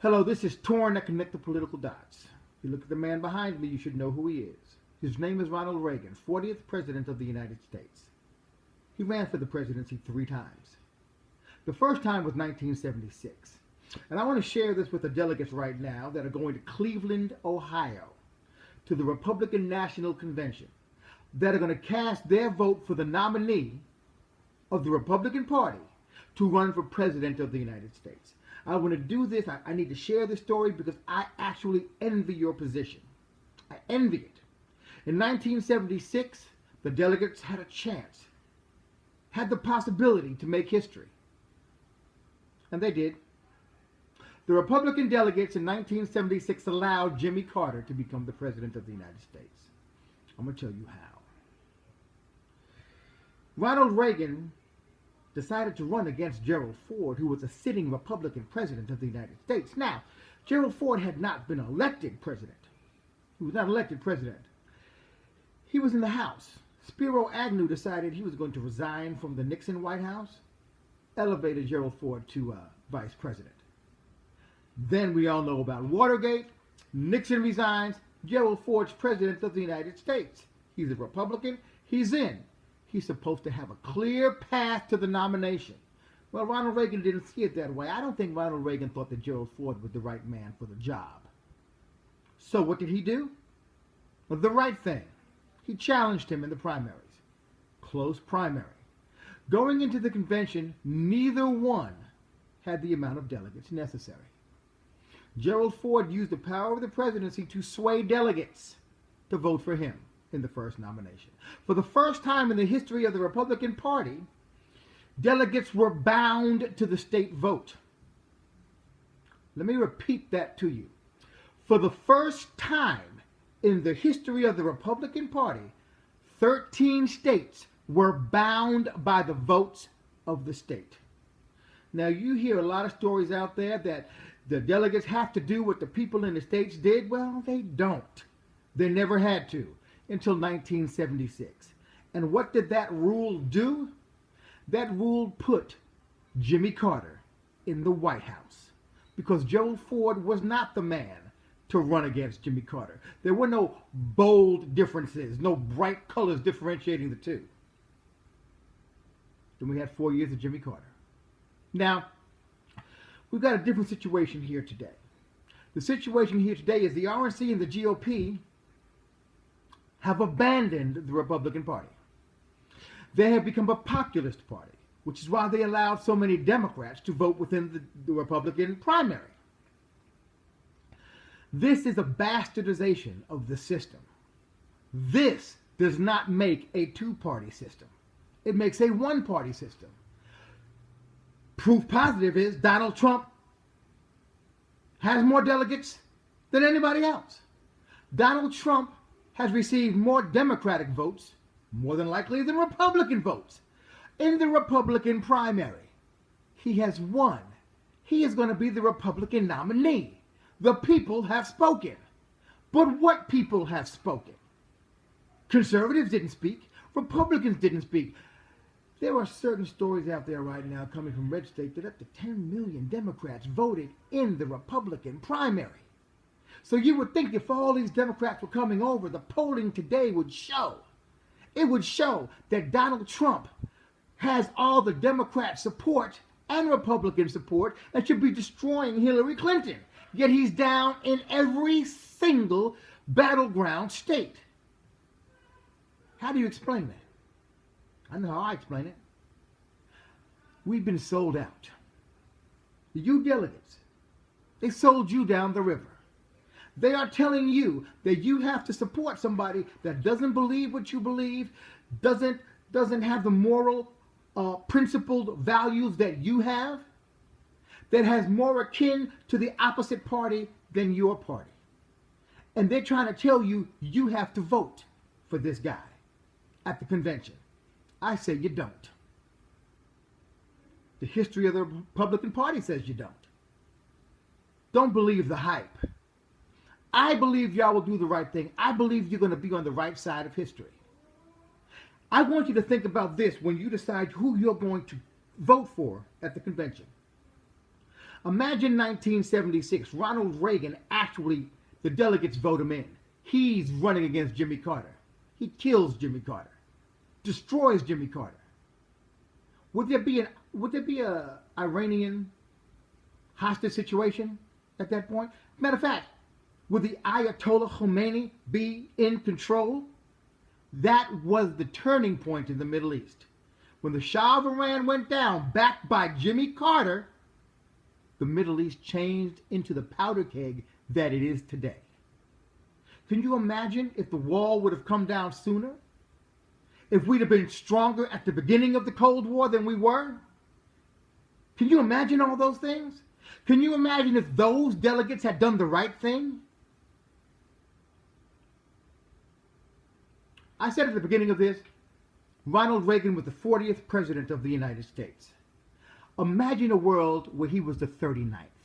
Hello, this is Torn that connect the political dots. If you look at the man behind me, you should know who he is. His name is Ronald Reagan, 40th President of the United States. He ran for the presidency 3 times. The first time was 1976. And I want to share this with the delegates right now that are going to Cleveland, Ohio, to the Republican National Convention, that are going to cast their vote for the nominee of the Republican Party to run for President of the United States. I want to do this. I need to share this story because I actually envy your position. I envy it. In 1976, the delegates had a chance, had the possibility to make history. And they did. The Republican delegates in 1976 allowed Jimmy Carter to become the President of the United States. I'm going to tell you how. Ronald Reagan decided to run against Gerald Ford, who was a sitting Republican president of the United States. Now, Gerald Ford had not been elected president. He was not elected president. He was in the House. Spiro Agnew decided he was going to resign from the Nixon White House, elevated Gerald Ford to vice president. Then we all know about Watergate. Nixon resigns. Gerald Ford's president of the United States. He's a Republican. He's in. He's supposed to have a clear path to the nomination. Well, Ronald Reagan didn't see it that way. I don't think Ronald Reagan thought that Gerald Ford was the right man for the job. So what did he do? Well, the right thing. He challenged him in the primaries. Close primary. Going into the convention, neither one had the amount of delegates necessary. Gerald Ford used the power of the presidency to sway delegates to vote for him in the first nomination. For the first time in the history of the Republican Party, delegates were bound to the state vote. Let me repeat that to you. For the first time in the history of the Republican Party, 13 states were bound by the votes of the state. Now, you hear a lot of stories out there that the delegates have to do what the people in the states did. Well, they don't. They never had to until 1976. And what did that rule do? That rule put Jimmy Carter in the White House because Gerald Ford was not the man to run against Jimmy Carter. There were no bold differences, no bright colors differentiating the two. Then we had 4 years of Jimmy Carter. Now, we've got a different situation here today. The situation here today is the RNC and the GOP have abandoned the Republican Party. They have become a populist party, which is why they allowed so many Democrats to vote within the Republican primary. This is a bastardization of the system. This does not make a two-party system. It makes a one-party system. Proof positive is Donald Trump has more delegates than anybody else. Donald Trump has received more Democratic votes, more than likely than Republican votes, in the Republican primary. He has won. He is going to be the Republican nominee. The people have spoken. But what people have spoken? Conservatives didn't speak. Republicans didn't speak. There are certain stories out there right now coming from red state that up to 10 million Democrats voted in the Republican primary. So you would think if all these Democrats were coming over, the polling today would show. It would show that Donald Trump has all the Democrat support and Republican support and should be destroying Hillary Clinton. Yet he's down in every single battleground state. How do you explain that? I know how I explain it. We've been sold out. You delegates, they sold you down the river. They are telling you that you have to support somebody that doesn't believe what you believe, doesn't have the moral, principled values that you have, that has more akin to the opposite party than your party. And they're trying to tell you you have to vote for this guy at the convention. I say you don't. The history of the Republican Party says you don't. Don't believe the hype. I believe y'all will do the right thing. I believe you're going to be on the right side of history. I want you to think about this when you decide who you're going to vote for at the convention. Imagine 1976, Ronald Reagan actually, the delegates vote him in. He's running against Jimmy Carter. He kills Jimmy Carter, destroys Jimmy Carter. Would there be a Iranian hostage situation at that point? Matter of fact, would the Ayatollah Khomeini be in control? That was the turning point in the Middle East. When the Shah of Iran went down, backed by Jimmy Carter, the Middle East changed into the powder keg that it is today. Can you imagine if the wall would have come down sooner? If we'd have been stronger at the beginning of the Cold War than we were? Can you imagine all those things? Can you imagine if those delegates had done the right thing? I said at the beginning of this, Ronald Reagan was the 40th president of the United States. Imagine a world where he was the 39th.